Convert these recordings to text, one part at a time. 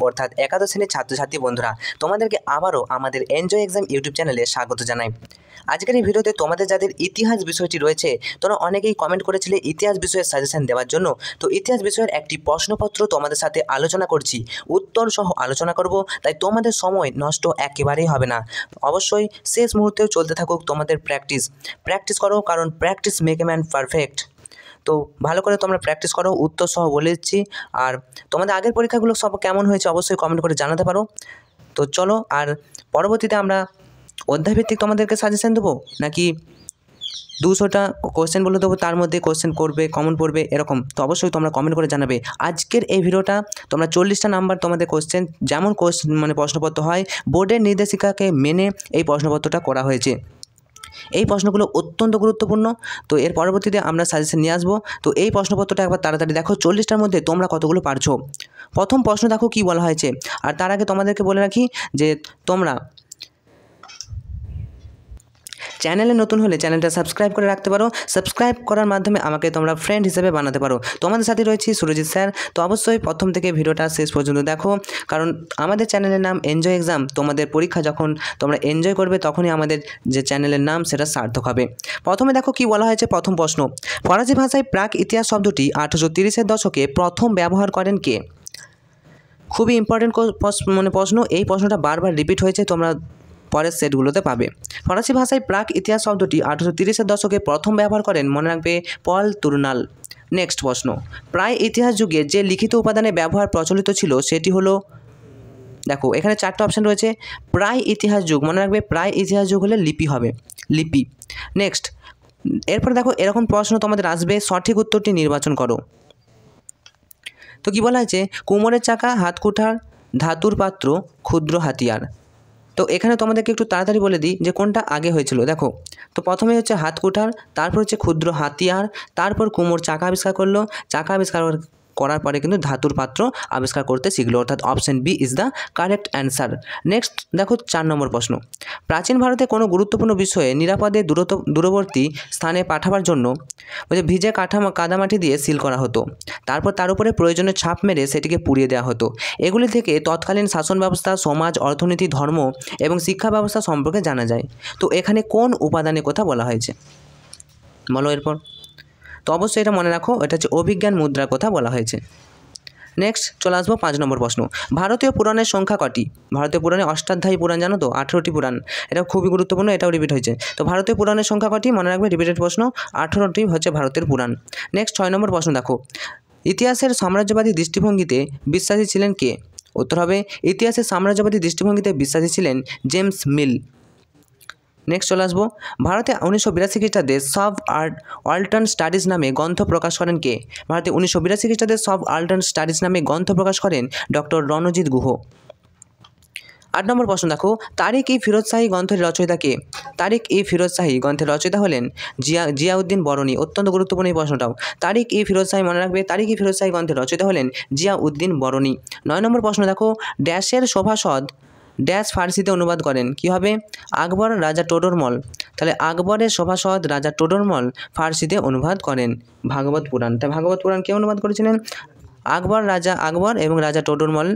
অর্থাৎ একাদশ শ্রেণীর ছাত্রছাত্রী বন্ধুরা, তোমাদেরকে আবারও আমাদের এনজয় এক্সাম ইউটিউব চ্যানেলে স্বাগত জানাই। আজকের এই ভিডিওতে তোমাদের যাদের ইতিহাস বিষয়টি রয়েছে, তোমরা অনেকেই কমেন্ট করেছিলে ইতিহাস বিষয়ের সাজেশন দেওয়ার জন্য। তো ইতিহাস বিষয়ের একটি প্রশ্নপত্র তোমাদের সাথে আলোচনা করছি, উত্তর সহ আলোচনা করব, তাই তোমাদের সময় নষ্ট একেবারেই হবে না। অবশ্যই শেষ মুহূর্তেও চলতে থাকুক তোমাদের প্র্যাকটিস করো, কারণ practice make a man perfect. তো ভালো করে তোমরা প্র্যাকটিস করো, উত্তর সহ বলে দিচ্ছি। আর তোমাদের আগের পরীক্ষাগুলো সব কেমন হয়েছে অবশ্যই কমেন্ট করে জানাতে পারো। তো চলো, আর পরবর্তীতে আমরা অধ্যায়ভিত্তিক তোমাদেরকে সাজেশন দেবো, নাকি 200টা কোশ্চেন বলে দেবো, তার মধ্যে কোশ্চেন করবে, কমন পড়বে, এরকম? তো অবশ্যই তোমরা কমেন্ট করে জানাবে। আজকের এই ভিডিওটা তোমরা 40টা নাম্বার তোমাদের কোশ্চেন, যেমন প্রশ্নপত্র হয় বোর্ডের নির্দেশিকাকে মেনে এই প্রশ্নপত্রটা করা হয়েছে। এই প্রশ্নগুলো অত্যন্ত গুরুত্বপূর্ণ। তো এর পরবর্তীতে আমরা সাজেশন নিয়ে আসবো। তো এই প্রশ্নপত্রটা একবার তাড়াতাড়ি দেখো, 40টার মধ্যে তোমরা কতগুলো পারছো। প্রথম প্রশ্ন দেখো কি বলা হয়েছে। আর তার আগে তোমাদেরকে বলে রাখি যে তোমরা চ্যানেলে নতুন হলে চ্যানেলটা সাবস্ক্রাইব করে রাখতে পারো। সাবস্ক্রাইব করার মাধ্যমে আমাকে তোমরা ফ্রেন্ড হিসেবে বানাতে পারো। তোমাদের সাথে রয়েছি সুরজিৎ স্যার। তো অবশ্যই প্রথম থেকে ভিডিওটা শেষ পর্যন্ত দেখো, কারণ আমাদের চ্যানেলের নাম এনজয় এক্সাম। তোমাদের পরীক্ষা যখন তোমরা এনজয় করবে, তখনই আমাদের যে চ্যানেলের নাম সেটা সার্থক হবে। প্রথমে দেখো কি বলা হয়েছে। প্রথম প্রশ্ন, ফরাসি ভাষায় প্রাক ইতিহাস শব্দটি 1830-এর দশকে প্রথম ব্যবহার করেন কে? খুবই ইম্পর্টেন্ট প্রশ্ন। এই প্রশ্নটা বারবার রিপিট হয়েছে, তোমরা পরের সেটগুলোতে পাবে। ফরাসি ভাষায় প্রাক ইতিহাস শব্দটি 1830-এর দশকে প্রথম ব্যবহার করেন, মনে রাখবে, পল তুর্নাল। নেক্সট প্রশ্ন, প্রায় ইতিহাস যুগে যে লিখিত উপাদানের ব্যবহার প্রচলিত ছিল সেটি হলো, দেখো এখানে 4টা অপশান রয়েছে। প্রায় ইতিহাস যুগ, মনে রাখবে, প্রায় ইতিহাস যুগ হলে লিপি হবে, লিপি। নেক্সট, এরপর দেখো এরকম প্রশ্ন তোমাদের আসবে, সঠিক উত্তরটি নির্বাচন করো। তো কি বলা হয়েছে, কুমোরের চাকা, হাতকুঠার, ধাতুর পাত্র, ক্ষুদ্র হাতিয়ার। তো এখানে তোমাদেরকে একটু তাড়াতাড়ি বলে দিই যে কোনটা আগে হয়েছিল। দেখো, তো প্রথমে হচ্ছে হাতকুঠার, তারপর হচ্ছে ক্ষুদ্র হাতিয়ার, তারপর কুমোর চাকা আবিষ্কার করলো। চাকা আবিষ্কার করার পরে কিন্তু ধাতুর পাত্র আবিষ্কার করতে শিখলো, অর্থাৎ option B is the correct answer. Next দেখো 4 নম্বর প্রশ্ন, প্রাচীন ভারতে কোনো গুরুত্বপূর্ণ বিষয়ে নিরাপদে দূরবর্তী স্থানে পাঠাবার জন্য ভিজে কাদামাটি দিয়ে সিল করা হতো। তারপর তার উপরে প্রয়োজনীয় ছাপ মেরে সেটিকে পুড়িয়ে দেওয়া হতো। এগুলি থেকে তৎকালীন শাসন ব্যবস্থা, সমাজ, অর্থনীতি, ধর্ম এবং শিক্ষা ব্যবস্থা সম্পর্কে জানা যায়। তো এখানে কোন উপাদানের কথা বলা হয়েছে বলো এরপর? তো অবশ্যই এটা মনে রাখো, এটা হচ্ছে অভিজ্ঞান মুদ্রার কথা বলা হয়েছে। নেক্সট চলে আসবো 5 নম্বর প্রশ্ন, ভারতীয় পুরাণের সংখ্যা কটি? ভারতীয় পুরাণে অষ্টাধ্যায়ী পুরাণ, জানো তো, 18টি পুরাণ। এটা খুবই গুরুত্বপূর্ণ, এটাও রিপিট হয়েছে। তো ভারতীয় পুরাণের সংখ্যা কটি? মনে রাখবে, রিপিটেড প্রশ্ন, 18টি হচ্ছে ভারতের পুরাণ। নেক্সট 6 নম্বর প্রশ্ন দেখো, ইতিহাসের সাম্রাজ্যবাদী দৃষ্টিভঙ্গিতে বিশ্বাসী ছিলেন কে? উত্তর হবে, ইতিহাসের সাম্রাজ্যবাদী দৃষ্টিভঙ্গিতে বিশ্বাসী ছিলেন জেমস মিল। নেক্সট চলে আসবো, ভারতে 1982 খ্রিস্টাব্দে সব অল্টার্ন স্টাডিজ নামে গ্রন্থ প্রকাশ করেন কে? ভারতে 1982 খ্রিস্টাব্দে সব অল্টার্ন স্টাডিজ নামে গ্রন্থ প্রকাশ করেন ডক্টর রণজিৎ গুহ। 8 নম্বর প্রশ্ন দেখো, তারিক-ই-ফিরোজ শাহী গ্রন্থের রচয়িতা কে? তারিক-ই-ফিরোজ শাহী গ্রন্থের রচয়িতা হলেন জিয়াউদ্দিন বরনী। অত্যন্ত গুরুত্বপূর্ণ এই প্রশ্নটাও। তারিক-ই-ফিরোজ শাহী, মনে রাখবে, তারিক-ই-ফিরোজ শাহী গ্রন্থের রচয়িতা হলেন জিয়াউদ্দিন বরনী। 9 নম্বর প্রশ্ন দেখো, ড্যাশের সভাসদ ড্যাশ ফার্সিতে অনুবাদ করেন? কি হবে? আকবর, রাজা টোডরমল। তাহলে আকবরের সভাসদ রাজা টোডরমল ফার্সিতে অনুবাদ করেন ভাগবত পুরাণ। তাই ভাগবত পুরাণ কে অনুবাদ করেছিলেন? আকবর এবং রাজা টোডরমল।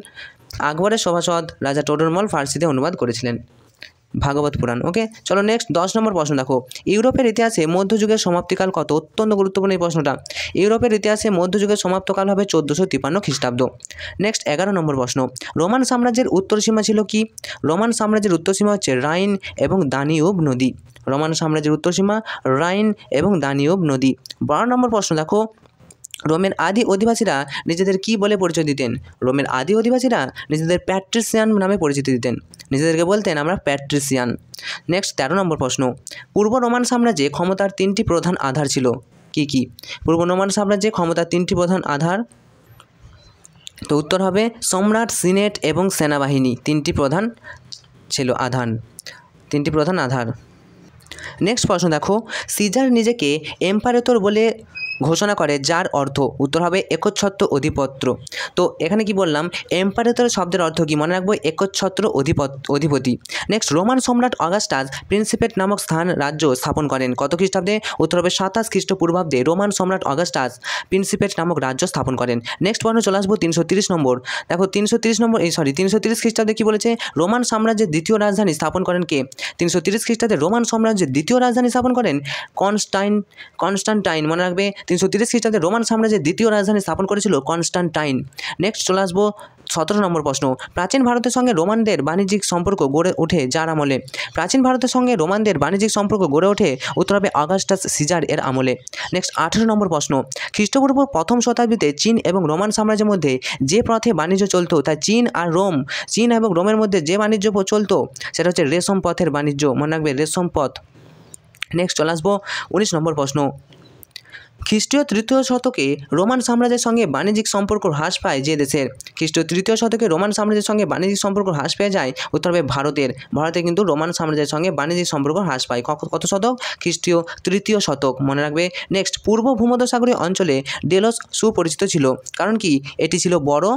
আকবরের সভাসদ রাজা টোডরমল ফার্সিতে অনুবাদ করেছিলেন ভাগবত পুরাণ। ওকে, চলো নেক্সট 10 নম্বর প্রশ্ন দেখো, ইউরোপের ইতিহাসে মধ্যযুগের সমাপ্তিকাল কত? অত্যন্ত গুরুত্বপূর্ণ এই প্রশ্নটা। ইউরোপের ইতিহাসে মধ্যযুগের সমাপ্তকাল হবে 1453 খ্রিস্টাব্দ। নেক্সট 11 নম্বর প্রশ্ন, রোমান সাম্রাজ্যের উত্তর সীমা ছিল কি? রোমান সাম্রাজ্যের উত্তর সীমা হচ্ছে রাইন এবং দানিউব নদী। রোমান সাম্রাজ্যের উত্তর সীমা রাইন এবং দানিউব নদী। 12 নম্বর প্রশ্ন দেখো, রোমের আদি অধিবাসীরা নিজেদের কি বলে পরিচয় দিতেন? রোমের আদি অধিবাসীরা নিজেদের প্যাট্রিসিয়ান নামে পরিচিতি দিতেন। নিজেদেরকে বলতেন আমরা প্যাট্রিসিয়ান। নেক্সট 13 নম্বর প্রশ্ন, পূর্ব রোমান সাম্রাজ্যে ক্ষমতার 3টি প্রধান আধার ছিল। কি কি? পূর্ব রোমান সাম্রাজ্যে ক্ষমতার 3টি প্রধান আধার, তো উত্তর হবে সম্রাট, সিনেট এবং সেনাবাহিনী। 3টি প্রধান ছিল আধার, 3টি প্রধান আধার। নেক্সট প্রশ্ন দেখো, সিজার নিজেকে এম্পারেটর বলে ঘোষণা করে, যার অর্থ উত্তর হবে একচ্ছত্র অধিপত্য। তো এখানে কি বললাম, এম্পারেটর শব্দের অর্থ কি মনে রাখবো, একচ্ছত্র অধিপতি। নেক্সট, রোমান সম্রাট অগাস্টাস প্রিন্সিপেট নামক স্থান রাজ্য স্থাপন করেন কত খ্রিস্টাব্দে, উত্তর হবে 27 খ্রিস্টপূর্বাব্দে রোমান সম্রাট অগাস্টাস প্রিন্সিপেট নামক রাজ্য স্থাপন করেন। নেক্সট প্রশ্ন চলে আসবো 330 নম্বর। দেখো 330 খ্রিস্টাব্দে কি বলেছে, রোমান সাম্রাজ্যের দ্বিতীয় রাজধানী স্থাপন করেন কে? 330 খ্রিস্টাব্দে রোমান সাম্রাজ্যের দ্বিতীয় রাজধানী স্থাপন করেন কনস্টান্টাইন। মনে রাখবে 330 খ্রিস্টাব্দে রোমান সাম্রাজ্যের দ্বিতীয় রাজধানী স্থাপন করেছিল কনস্টান্টাইন। নেক্সট চলে আসবো 17 নম্বর প্রশ্ন। প্রাচীন ভারতের সঙ্গে রোমানদের বাণিজ্যিক সম্পর্ক গড়ে ওঠে যার আমলে? প্রাচীন ভারতের সঙ্গে রোমানদের বাণিজ্যিক সম্পর্ক গড়ে ওঠে উত্তর হবে অগাস্টাস সিজার এর আমলে। নেক্সট 18 নম্বর প্রশ্ন। খ্রিস্টপূর্ব প্রথম শতাব্দীতে চীন এবং রোমান সাম্রাজ্যের মধ্যে যে পথে বাণিজ্য চলতো তা চীন এবং রোমের মধ্যে যে বাণিজ্য চলতো সেটা হচ্ছে রেশম পথের বাণিজ্য। মনে রাখবে রেশম পথ। নেক্সট চলে আসবো 19 নম্বর প্রশ্ন। খ্রিস্টীয় 3য় শতকে রোমান সাম্রাজ্যের সঙ্গে বাণিজ্যিক সম্পর্ক হ্রাস পায় যে দেশের? খ্রিস্টীয় 3য় শতকে রোমান সাম্রাজ্যের সঙ্গে বাণিজ্যিক সম্পর্ক হ্রাস পেয়ে যায় উত্তর হবে ভারতে কিন্তু রোমান সাম্রাজ্যের সঙ্গে বাণিজ্যিক সম্পর্ক হ্রাস পায়। কত শতক? খ্রিস্টীয় 3য় শতক। মনে রাখবে। নেক্সট, পূর্ব ভূমধ্যসাগরীয় অঞ্চলে ডেলস সুপরিচিত ছিল কারণ কি? এটি ছিল বড়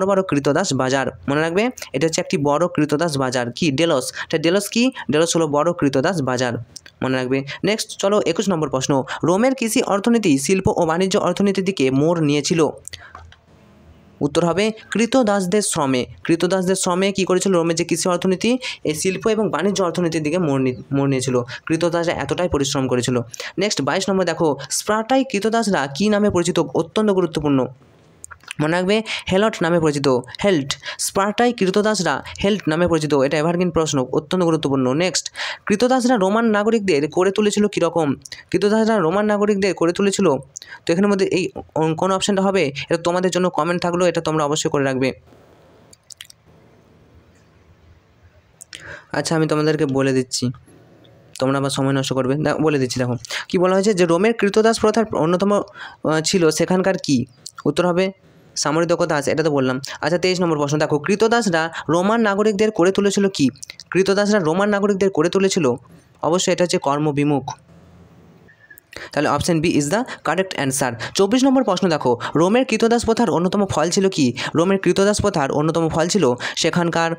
বড় কৃতদাস বাজার। মনে রাখবে, এটা হচ্ছে একটি বড় কৃতদাস বাজার। কি? ডেলস। ডেলস কি? ডেলস হলো বড় কৃতদাস বাজার। মনে রাখবে। নেক্সট চলো 21 নম্বর প্রশ্ন। রোমের কৃষি অর্থনীতি শিল্প ও বাণিজ্য অর্থনীতির দিকে মোড় নিয়েছিল? উত্তর হবে কৃতদাসদের শ্রমে কী করেছিল? রোমের যে কৃষি অর্থনীতি এই শিল্প এবং বাণিজ্য অর্থনীতির দিকে মোড় নিয়েছিল। কৃতদাসরা এতটাই পরিশ্রম করেছিল। নেক্সট 22 নম্বর দেখো, স্পার্টায় কৃতদাসরা কী নামে পরিচিত? অত্যন্ত গুরুত্বপূর্ণ। মনে রাখবে, হেলট নামে পরিচিত। স্পার্টায় কৃতদাসরা হেল্ট নামে পরিচিত। এটা এভারগ্রিন প্রশ্ন, অত্যন্ত গুরুত্বপূর্ণ। নেক্সট, কৃতদাসরা রোমান নাগরিকদের করে তুলেছিল কীরকম? কৃতদাসরা রোমান নাগরিকদের করে তুলেছিল, তো এখানের মধ্যে এই কোন অপশানটা হবে? এটা তোমাদের জন্য কমেন্ট থাকলো, এটা তোমরা অবশ্যই করে রাখবে। আচ্ছা, আমি তোমাদেরকে বলে দিচ্ছি, তোমরা আবার সময় নষ্ট করবে। বলে দিচ্ছি, দেখো কি বলা হয়েছে, যে রোমের কৃতদাস প্রথার অন্যতম ছিল সেখানকার কি? উত্তর হবে সামরিক দক্ষতা আছে, এটা তো বললাম। আচ্ছা 23 নম্বর প্রশ্ন দেখো, কৃতদাসরা রোমান নাগরিকদের করে তুলেছিল কি? কৃতদাসরা রোমান নাগরিকদের করে তুলেছিল, অবশ্যই এটা হচ্ছে কর্মবিমুখ। তাহলে option B is the correct answer. 24 number প্রশ্ন দেখো, রোমের কৃতদাস প্রথার অন্যতম ফল ছিল কি? রোমের কৃতদাস প্রথার অন্যতম ফল ছিল সেখানকার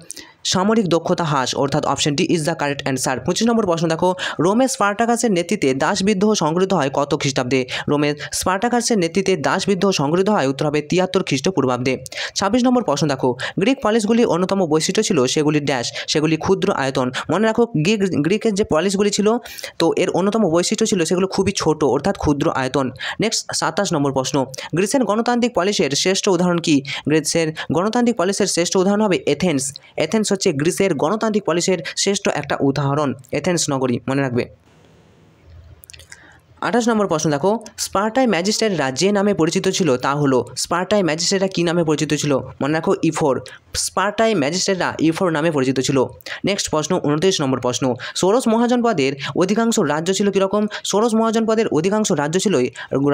সামরিক দক্ষতা হ্রাস, অর্থাৎ option D is the correct answer. 25 নম্বর প্রশ্ন দেখো, রোমের স্পার্টাকাসের নেতৃত্বে দাস বিদ্রোহ সংঘটিত হয় কত খ্রিস্টাব্দে? রোমের স্পার্টাকাসের নেতৃত্বে দাস বিদ্রোহ সংঘটিত হয় উত্তর হবে 73 খ্রিস্টপূর্বাব্দে। 26 নম্বর প্রশ্ন দেখো, গ্রিক পলিসগুলির অন্যতম বৈশিষ্ট্য ছিল সেগুলি ড্যাশ, সেগুলি ক্ষুদ্র আয়তন। মনে রাখো, গ্রিকের যে পলিসগুলি ছিল, তো এর অন্যতম বৈশিষ্ট্য ছিল সেগুলো খুবই ছোট, অর্থাৎ ক্ষুদ্র আয়তন। নেক্সট 27 নম্বর প্রশ্ন, গ্রিসের গণতান্ত্রিক পলিসের শ্রেষ্ঠ উদাহরণ কি? গ্রিসের গণতান্ত্রিক পলিসের শ্রেষ্ঠ উদাহরণ হবে এথেন্স। এথেন্স হচ্ছে গ্রিসের গণতান্ত্রিক পলিসের শ্রেষ্ঠ একটা উদাহরণ, এথেন্স নগরী। মনে রাখবে। 28 নম্বর প্রশ্ন দেখো, স্পার্টায় ম্যাজিস্ট্রেটরা যে নামে পরিচিত ছিল তা হলো? স্পার্টায় ম্যাজিস্ট্রেটরা কী নামে পরিচিত ছিল? মনে রাখো, ইফোর। স্পার্টায় ম্যাজিস্ট্রেটরা ইফোর নামে পরিচিত ছিল। নেক্সট প্রশ্ন 29 নম্বর প্রশ্ন, ষোড়শ মহাজনপদের অধিকাংশ রাজ্য ছিল কীরকম? ষোড়শ মহাজনপদের অধিকাংশ রাজ্য ছিল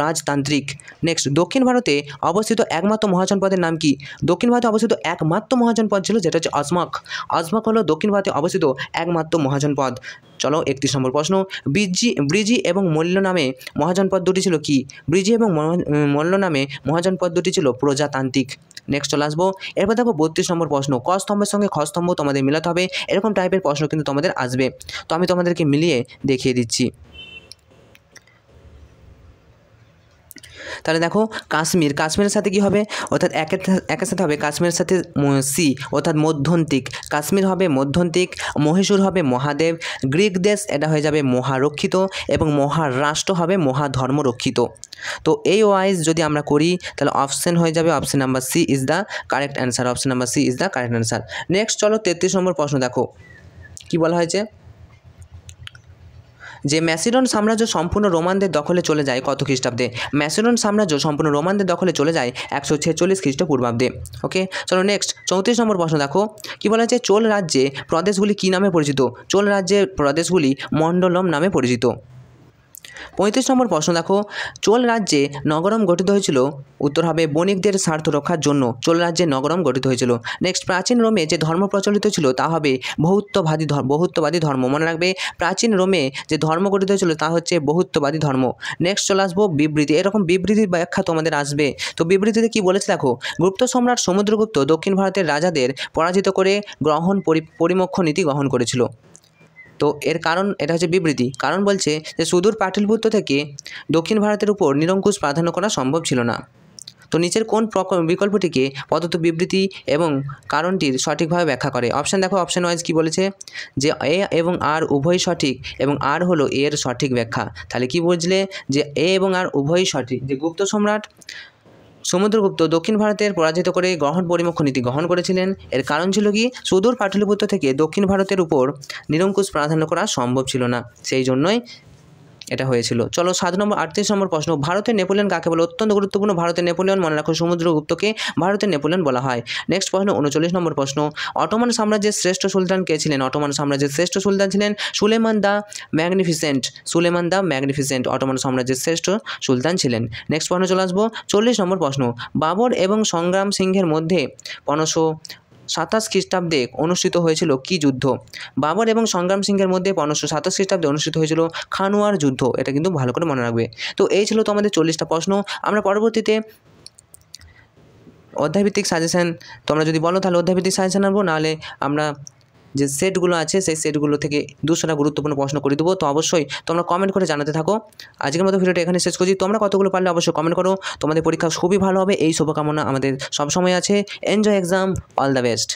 রাজতান্ত্রিক। নেক্সট, দক্ষিণ ভারতে অবস্থিত একমাত্র মহাজনপদের নাম কি? দক্ষিণ ভারতে অবস্থিত একমাত্র মহাজনপদ ছিল যেটা হচ্ছে অজমক। অজমক হলো দক্ষিণ ভারতে অবস্থিত একমাত্র মহাজনপদ। চলো 31 নম্বর প্রশ্ন, ব্রিজি এবং মল্ল নামে মহাজনপদ দুটি ছিল কি? ব্রিজি এবং মল্ল নামে মহাজনপদ দুটি ছিল প্রজাতান্ত্রিক। নেক্সট চলে আসবো। এরপর দেখো 32 নম্বর প্রশ্ন, ক স্তম্ভের সঙ্গে খ স্তম্ভ তোমাদের মিলাতে হবে, এরকম টাইপের প্রশ্ন কিন্তু তোমাদের আসবে, তো আমি তোমাদেরকে মিলিয়ে দেখিয়ে দিচ্ছি। তাহলে দেখো, কাশ্মীরের সাথে কি হবে? অর্থাৎ একের সাথে হবে কাশ্মীরের সাথে সি, অর্থাৎ মধ্যন্তিক। কাশ্মীর হবে মধ্যন্তিক, মহীশূর হবে মহাদেব, গ্রিক দেশ এটা হয়ে যাবে মহারক্ষিত, এবং মহারাষ্ট্র হবে মহাধর্মরক্ষিত। তো এই ওয়াইজ যদি আমরা করি তাহলে অপশন হয়ে যাবে option number C is the correct answer. Option number C is the correct answer. Next চলো 33 নম্বর প্রশ্ন দেখো কি বলা হয়েছে, যে ম্যাসিডন সাম্রাজ্য সম্পূর্ণ রোমানদের দখলে চলে যায় কত খ্রিস্টাব্দে? ম্যাসিডন সাম্রাজ্য সম্পূর্ণ রোমানদের দখলে চলে যায় 146 খ্রিস্টপূর্বাব্দে। ওকে, চলো নেক্সট 34 নম্বর প্রশ্ন দেখো কি বলা হয়েছে, চোল রাজ্যে প্রদেশগুলি কী নামে পরিচিত? চোল রাজ্যের প্রদেশগুলি মণ্ডলম নামে পরিচিত। 35 নম্বর প্রশ্ন দেখো, চোল রাজ্যে নগরম গঠিত হয়েছিল, উত্তর হবে বণিকদের স্বার্থ রক্ষার জন্য চোল রাজ্যে নগরম গঠিত হয়েছিল। নেক্সট, প্রাচীন রোমে যে ধর্ম প্রচলিত ছিল তা হবে বহুত্ববাদী ধর্ম। মনে রাখবে, প্রাচীন রোমে যে ধর্ম গঠিত হয়েছিল তা হচ্ছে বহুত্ববাদী ধর্ম। নেক্সট চলে আসবো বিবৃতি, এরকম বিবৃতির ব্যাখ্যা তোমাদের আসবে। তো বিবৃতিতে কি বলেছে দেখো, গুপ্ত সম্রাট সমুদ্রগুপ্ত দক্ষিণ ভারতের রাজাদের পরাজিত করে পরিমোক্ষ নীতি গ্রহণ করেছিল। তো এর কারণ, এটা হচ্ছে বিবৃতি, কারণ বলছে যে সুদূর পাটলিপুত্র থেকে দক্ষিণ ভারতের উপর নিরঙ্কুশ প্রাধান্য করা সম্ভব ছিল না। তো নিচের কোন বিকল্পটিকে প্রদত্ত বিবৃতি এবং কারণটির সঠিকভাবে ব্যাখ্যা করে? অপশান দেখো, অপশান ওয়াইজ কী বলেছে, যে এ এবং আর উভয়ই সঠিক এবং আর হলো এর সঠিক ব্যাখ্যা। তাহলে কি বুঝলে, যে এ এবং আর উভয়ই সঠিক। যে গুপ্ত সম্রাট সমুদ্রগুপ্ত দক্ষিণ ভারতের পরাজিত করে পরিমোক্ষ নীতি গ্রহণ করেছিলেন, এর কারণ ছিল কি, সুদূর পাটলিপুত্র থেকে দক্ষিণ ভারতের উপর নিরঙ্কুশ প্রাধান্য করা সম্ভব ছিল না, সেই জন্যই এটা হয়েছিল। চলো 38 নম্বর প্রশ্ন, ভারতের নেপোলিয়ন কাকে বলে? অত্যন্ত গুরুত্বপূর্ণ, ভারতের নেপোলিয়ন, মনে রাখো সমুদ্রগুপ্তকে ভারতের নেপোলিয়ন বলা হয়। নেক্সট প্রশ্ন 39 নম্বর প্রশ্ন, অটোমান সাম্রাজ্যের শ্রেষ্ঠ সুলতান কে ছিলেন? অটোমান সাম্রাজ্যের শ্রেষ্ঠ সুলতান ছিলেন সুলেমান দ্য ম্যাগনিফিসেন্ট। অটোমান সাম্রাজ্যের শ্রেষ্ঠ সুলতান ছিলেন। নেক্সট প্রশ্ন চলে আসবো 40 নম্বর প্রশ্ন, বাবর এবং সংগ্রাম সিংহের মধ্যে 1527 খ্রিস্টাব্দে অনুষ্ঠিত হয়েছিল কি যুদ্ধ? বাবর এবং সংগ্রাম সিংহের মধ্যে 1527 খ্রিস্টাব্দে অনুষ্ঠিত হয়েছিল খানুয়ার যুদ্ধ। এটা কিন্তু ভালো করে মনে রাখবে। তো এই ছিল তোমাদের 40টা প্রশ্ন। আমরা পরবর্তীতে অধ্যায়ভিত্তিক সাজেশান, তোমরা যদি বলো তাহলে অধ্যায়ভিত্তিক সাজেশান আনবো, নাহলে আমরা যে সেটগুলো আছে সেই সেটগুলো থেকে 200টা গুরুত্বপূর্ণ প্রশ্ন করে দেবো। তো অবশ্যই তোমরা কমেন্ট করে জানাতে থাকো। আজকের মতো ভিডিওটা এখানে শেষ করছি। তোমরা কতগুলো পারলে অবশ্যই কমেন্ট করো। তোমাদের পরীক্ষা খুবই ভালো হবে, এই শুভকামনা আমাদের সবসময় আছে। Enjoy exam, all the best.